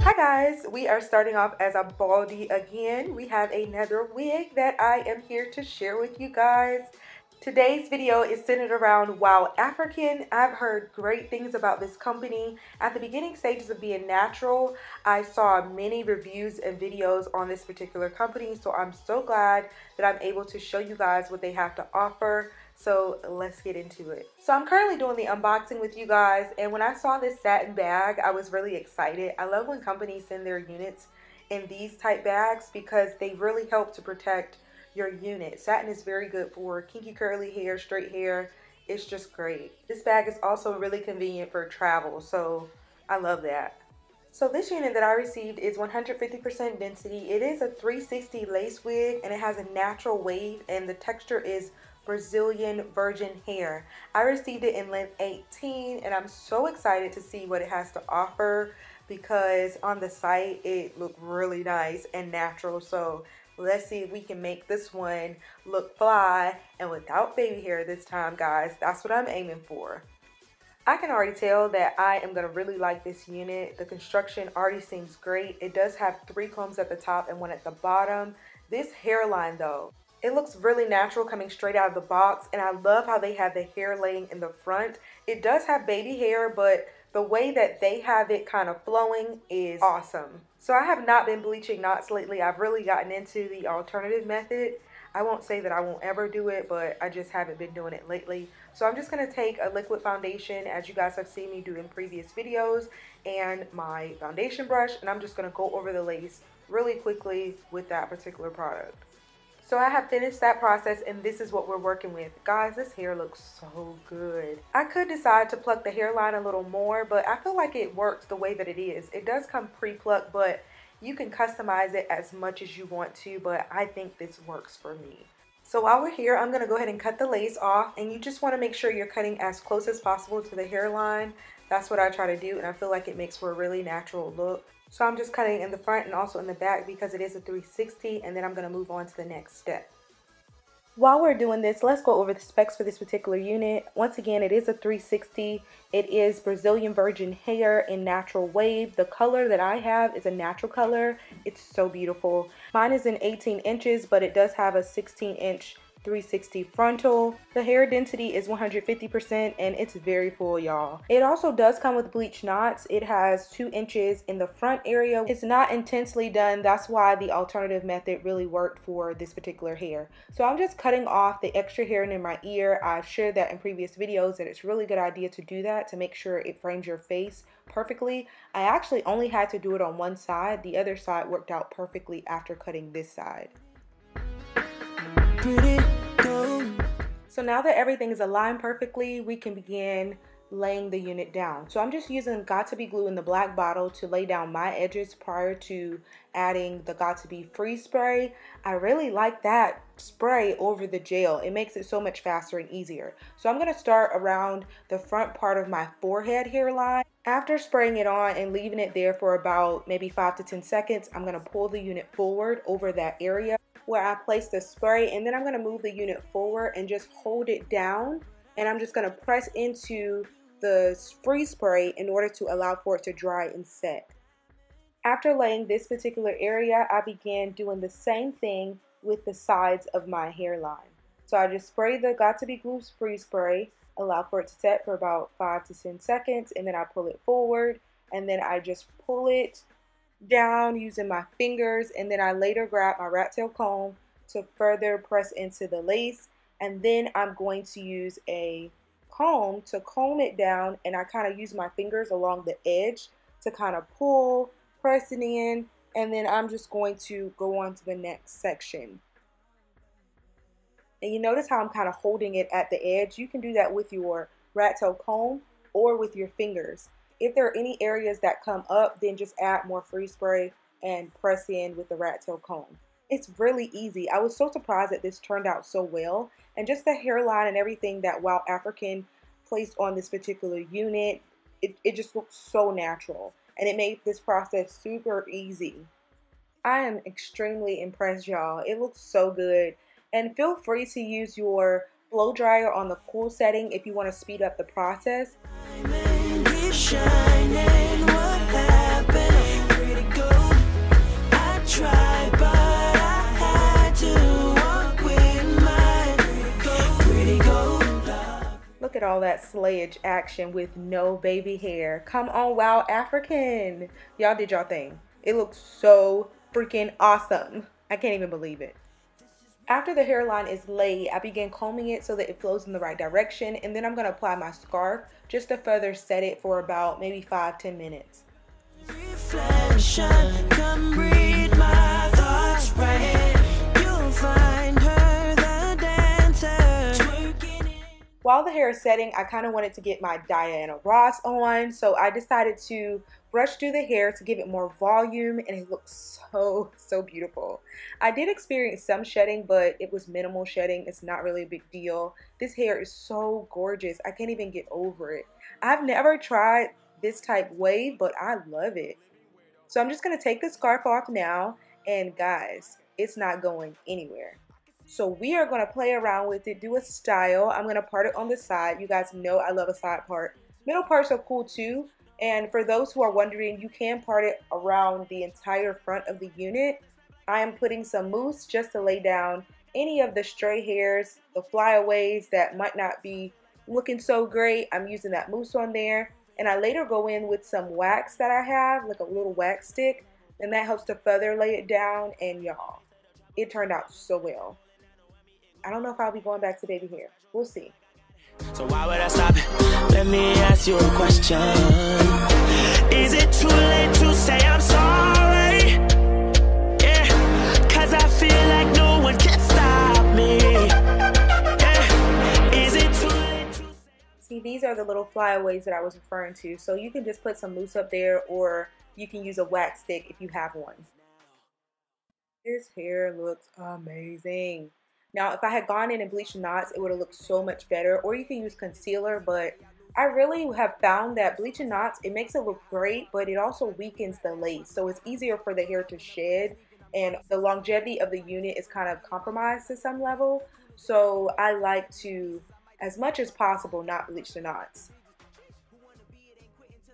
Hi guys, we are starting off as a baldy again. We have another wig that I am here to share with you guys. Today's video is centered around WowAfrican. I've heard great things about this company. At the beginning stages of being natural, I saw many reviews and videos on this particular company, so I'm so glad that I'm able to show you guys what they have to offer. So let's get into it. So I'm currently doing the unboxing with you guys, and when I saw this satin bag, I was really excited. I love when companies send their units in these type bags because they really help to protect your unit. Satin is very good for kinky curly hair, straight hair. It's just great. This bag is also really convenient for travel, so I love that. So this unit that I received is 150% density. It is a 360 lace wig, and it has a natural wave, and the texture is Brazilian virgin hair. I received it in length 18, and I'm so excited to see what it has to offer because on the site it looked really nice and natural. So let's see if we can make this one look fly and without baby hair this time, guys. That's what I'm aiming for. I can already tell that I am gonna really like this unit. The construction already seems great. It does have 3 combs at the top and 1 at the bottom. This hairline though, it looks really natural coming straight out of the box, and I love how they have the hair laying in the front. It does have baby hair, but the way that they have it kind of flowing is awesome. So I have not been bleaching knots lately. I've really gotten into the alternative method. I won't say that I won't ever do it, but I just haven't been doing it lately. So I'm just going to take a liquid foundation, as you guys have seen me do in previous videos, and my foundation brush, and I'm just going to go over the lace really quickly with that particular product. So I have finished that process, and this is what we're working with. Guys, this hair looks so good. I could decide to pluck the hairline a little more, but I feel like it works the way that it is. It does come pre-plucked, but you can customize it as much as you want to, but I think this works for me. So while we're here, I'm going to go ahead and cut the lace off, and you just want to make sure you're cutting as close as possible to the hairline. That's what I try to do, and I feel like it makes for a really natural look. So I'm just cutting in the front and also in the back because it is a 360, and then I'm going to move on to the next step. While we're doing this, let's go over the specs for this particular unit. Once again, it is a 360. It is Brazilian virgin hair in natural wave. The color that I have is a natural color. It's so beautiful. Mine is in 18 inches, but it does have a 16-inch 360 frontal. The hair density is 150%, and it's very full, y'all. It also does come with bleach knots. It has 2 inches in the front area. It's not intensely done. That's why the alternative method really worked for this particular hair. So I'm just cutting off the extra hair in my ear. I've shared that in previous videos that it's a really good idea to do that to make sure it frames your face perfectly. I actually only had to do it on one side. The other side worked out perfectly after cutting this side. So now that everything is aligned perfectly, we can begin laying the unit down. So I'm just using Got2b glue in the black bottle to lay down my edges prior to adding the Got2b free spray. I really like that spray over the gel. It makes it so much faster and easier. So I'm going to start around the front part of my forehead hairline. After spraying it on and leaving it there for about maybe 5 to 10 seconds, I'm going to pull the unit forward over that area where I placed the spray, and then I'm going to move the unit forward and just hold it down, and I'm just going to press into the free spray in order to allow for it to dry and set. After laying this particular area, I began doing the same thing with the sides of my hairline. So I just spray the Got2b glue free spray, allow for it to set for about 5 to 10 seconds, and then I pull it forward, and then I just pull it down using my fingers, and then I later grab my rat tail comb to further press into the lace, and then I'm going to use a comb to comb it down, and I kind of use my fingers along the edge to kind of pull, press it in, and then I'm just going to go on to the next section. And you notice how I'm kind of holding it at the edge. You can do that with your rat tail comb or with your fingers. If there are any areas that come up, then just add more free spray and press in with the rat tail comb. It's really easy. I was so surprised that this turned out so well. And just the hairline and everything that WowAfrican placed on this particular unit, it just looks so natural. And it made this process super easy. I am extremely impressed, y'all. It looks so good. And feel free to use your blow dryer on the cool setting if you want to speed up the process. Shining, what happened? at all that slayage action with no baby hair. Come on, Wow African. Y'all did y'all thing. It looks so freaking awesome. I can't even believe it. After the hairline is laid, I begin combing it so that it flows in the right direction, and then I'm going to apply my scarf just to further set it for about maybe 5-10 minutes. Reflection, come read my thoughts right. You'll find her the dancer. While the hair is setting, I kind of wanted to get my Diana Ross on, so I decided to brush through the hair to give it more volume, and it looks so beautiful. I did experience some shedding, but it was minimal shedding. It's not really a big deal. This hair is so gorgeous. I can't even get over it. I've never tried this type wave, but I love it. So I'm just going to take the scarf off now, and guys, it's not going anywhere. So we are going to play around with it, do a style. I'm going to part it on the side. You guys know I love a side part. Middle parts are cool too. And for those who are wondering, you can part it around the entire front of the unit. I am putting some mousse just to lay down any of the stray hairs, the flyaways that might not be looking so great. I'm using that mousse on there. And I later go in with some wax that I have, like a little wax stick. And that helps to further lay it down. And y'all, it turned out so well. I don't know if I'll be going back to baby hair. We'll see. So why would I stop it? Let me ask you a question. Is it too late to say I'm sorry? Yeah, cause I feel like no one can stop me. Yeah, is it too late to see, these are the little flyaways that I was referring to. So you can just put some mousse up there, or you can use a wax stick if you have one. This hair looks amazing. Now, if I had gone in and bleached the knots, it would have looked so much better. Or you can use concealer, but I really have found that bleaching knots, it makes it look great, but it also weakens the lace. So it's easier for the hair to shed, and the longevity of the unit is kind of compromised to some level. So I like to, as much as possible, not bleach the knots.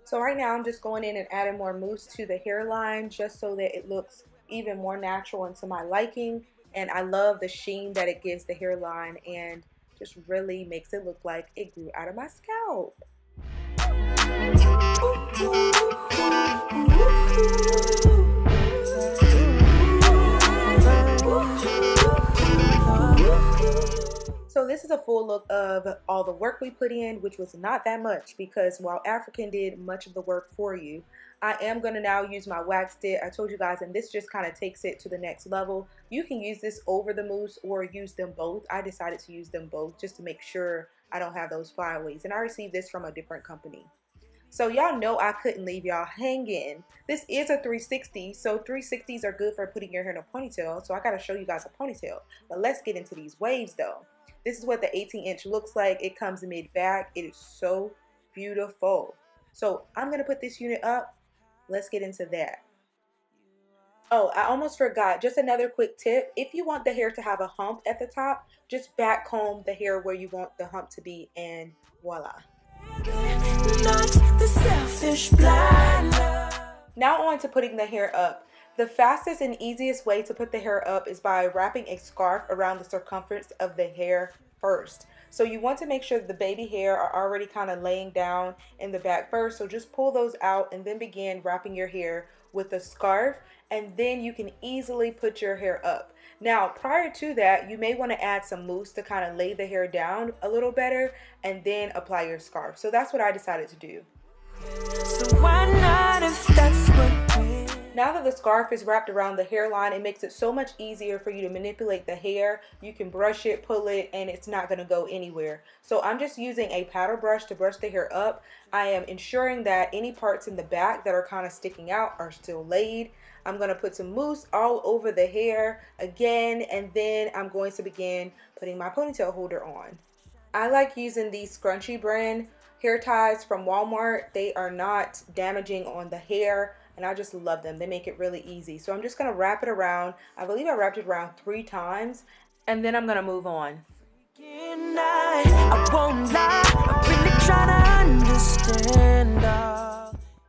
So right now I'm just going in and adding more mousse to the hairline just so that it looks even more natural and to my liking. And I love the sheen that it gives the hairline and just really makes it look like it grew out of my scalp. So this is a full look of all the work we put in, which was not that much because WowAfrican did much of the work for you. I am going to now use my wax stick. I told you guys, and this just kind of takes it to the next level. You can use this over the mousse or use them both. I decided to use them both just to make sure I don't have those flyaways. And I received this from a different company. So y'all know I couldn't leave y'all hanging. This is a 360, so 360s are good for putting your hair in a ponytail. So I got to show you guys a ponytail. But let's get into these waves though. This is what the 18-inch looks like. It comes mid-back. It is so beautiful. So I'm going to put this unit up. Let's get into that. Oh, I almost forgot. Just another quick tip. If you want the hair to have a hump at the top, just back comb the hair where you want the hump to be, and voila. Now on to putting the hair up. The fastest and easiest way to put the hair up is by wrapping a scarf around the circumference of the hair first. So you want to make sure that the baby hair are already kind of laying down in the back first. So just pull those out and then begin wrapping your hair with a scarf, and then you can easily put your hair up. Now, prior to that, you may want to add some mousse to kind of lay the hair down a little better and then apply your scarf. So that's what I decided to do. So why not if that's what we... Now that the scarf is wrapped around the hairline, it makes it so much easier for you to manipulate the hair. You can brush it, pull it, and it's not going to go anywhere. So I'm just using a powder brush to brush the hair up. I am ensuring that any parts in the back that are kind of sticking out are still laid. I'm going to put some mousse all over the hair again, and then I'm going to begin putting my ponytail holder on. I like using these scrunchie brand hair ties from Walmart. They are not damaging on the hair, and I just love them. They make it really easy. So I'm just going to wrap it around. I believe I wrapped it around 3 times, and then I'm going to move on. I won't lie, I'm really trying to understand.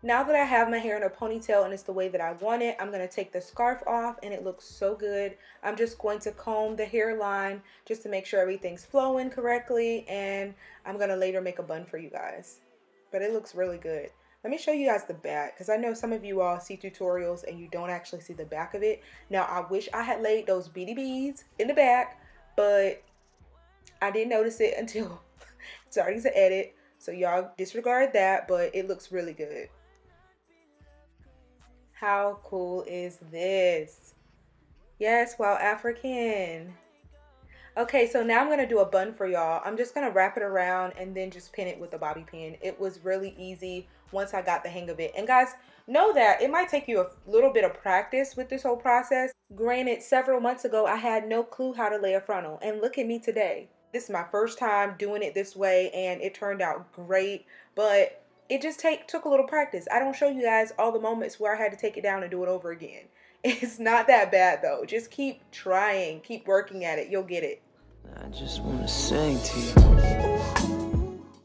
Now that I have my hair in a ponytail and it's the way that I want it, I'm going to take the scarf off and it looks so good. I'm just going to comb the hairline just to make sure everything's flowing correctly, and I'm going to later make a bun for you guys. But it looks really good. Let me show you guys the back, because I know some of you all see tutorials and you don't actually see the back of it. Now, I wish I had laid those beady beads in the back, but I didn't notice it until starting to edit. So y'all disregard that, but it looks really good. How cool is this? Yes, WowAfrican. Okay, so now I'm going to do a bun for y'all. I'm just going to wrap it around and then just pin it with a bobby pin. It was really easy once I got the hang of it. And guys, know that it might take you a little bit of practice with this whole process. Granted, several months ago, I had no clue how to lay a frontal. And look at me today. This is my first time doing it this way and it turned out great. But it just took a little practice. I don't show you guys all the moments where I had to take it down and do it over again. It's not that bad though. Just keep trying, keep working at it. You'll get it. I just want to sing to you.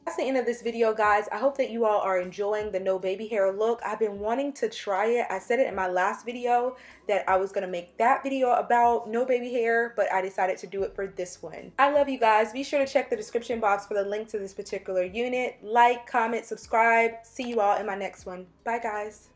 That's the end of this video, guys. I hope that you all are enjoying the no baby hair look. I've been wanting to try it. I said it in my last video that I was going to make that video about no baby hair, but I decided to do it for this one. I love you guys. Be sure to check the description box for the link to this particular unit. Like, comment, subscribe. See you all in my next one. Bye, guys.